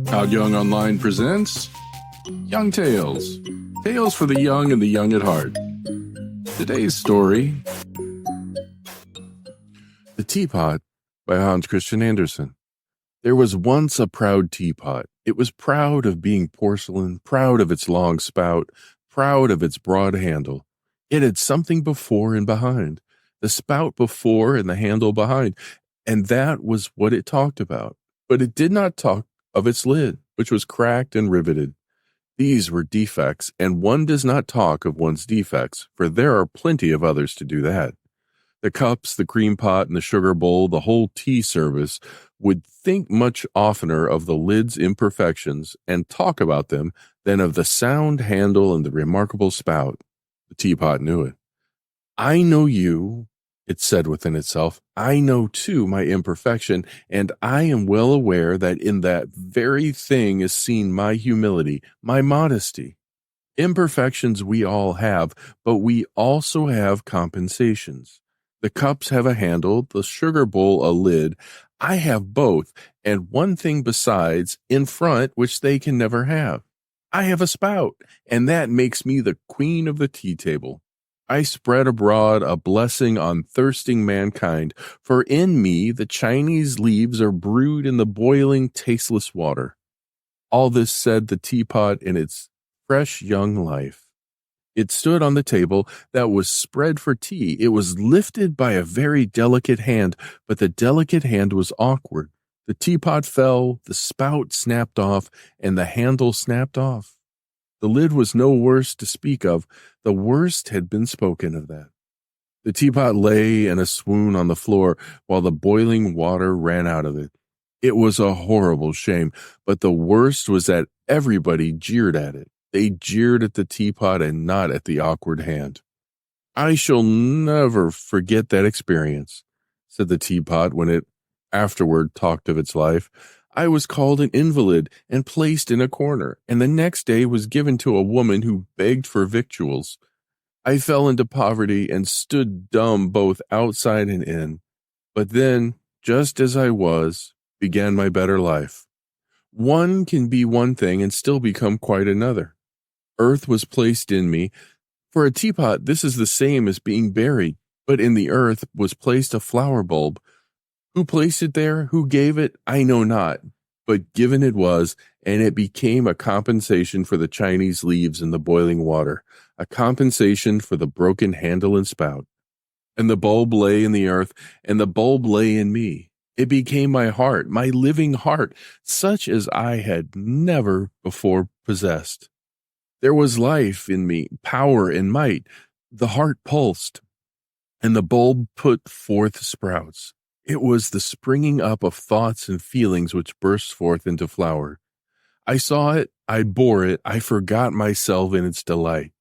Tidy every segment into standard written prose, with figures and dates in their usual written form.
Todd Young Online presents Young Tales. Tales for the young and the young at heart. Today's story, The Teapot by Hans Christian Andersen. There was once a proud teapot. It was proud of being porcelain, proud of its long spout, proud of its broad handle. It had something before and behind, the spout before and the handle behind, and that was what it talked about. But it did not talk of its lid, which was cracked and riveted. These were defects, and one does not talk of one's defects, for there are plenty of others to do that. The cups, the cream pot, and the sugar bowl, the whole tea service, would think much oftener of the lid's imperfections and talk about them than of the sound handle and the remarkable spout. The teapot knew it. I know you, it said within itself. I know, too, my imperfection, and I am well aware that in that very thing is seen my humility, my modesty. Imperfections we all have, but we also have compensations. The cups have a handle, the sugar bowl a lid. I have both, and one thing besides, in front, which they can never have. I have a spout, and that makes me the queen of the tea table. I spread abroad a blessing on thirsting mankind, for in me the Chinese leaves are brewed in the boiling, tasteless water. All this said the teapot in its fresh young life. It stood on the table that was spread for tea. It was lifted by a very delicate hand, but the delicate hand was awkward. The teapot fell, the spout snapped off, and the handle snapped off. The lid was no worse to speak of. The worst had been spoken of that. The teapot lay in a swoon on the floor while the boiling water ran out of it. It was a horrible shame, but the worst was that everybody jeered at it. They jeered at the teapot and not at the awkward hand. I shall never forget that experience, said the teapot when it afterward talked of its life. I was called an invalid and placed in a corner, and the next day was given to a woman who begged for victuals. I fell into poverty and stood dumb both outside and in. But then, just as I was, began my better life. One can be one thing and still become quite another. Earth was placed in me. For a teapot, this is the same as being buried, but in the earth was placed a flower bulb. Who placed it there, who gave it, I know not, but given it was, and it became a compensation for the Chinese leaves in the boiling water, a compensation for the broken handle and spout. And the bulb lay in the earth, and the bulb lay in me. It became my heart, my living heart, such as I had never before possessed. There was life in me, power and might. The heart pulsed, and the bulb put forth sprouts. It was the springing up of thoughts and feelings which burst forth into flower. I saw it, I bore it, I forgot myself in its delight.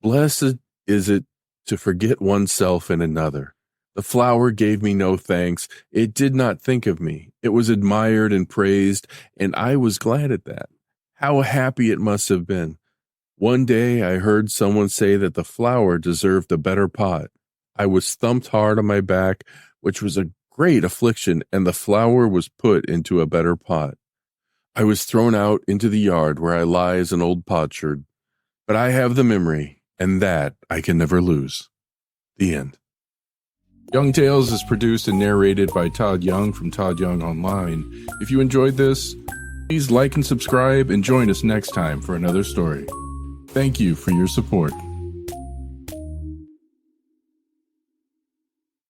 Blessed is it to forget oneself in another. The flower gave me no thanks. It did not think of me. It was admired and praised, and I was glad at that. How happy it must have been. One day I heard someone say that the flower deserved a better pot. I was thumped hard on my back, which was a great affliction, and the flower was put into a better pot. I was thrown out into the yard where I lie as an old potsherd, but I have the memory, and that I can never lose. The end. Young Tales is produced and narrated by Todd Young from Todd Young Online. If you enjoyed this, please like and subscribe and join us next time for another story. Thank you for your support.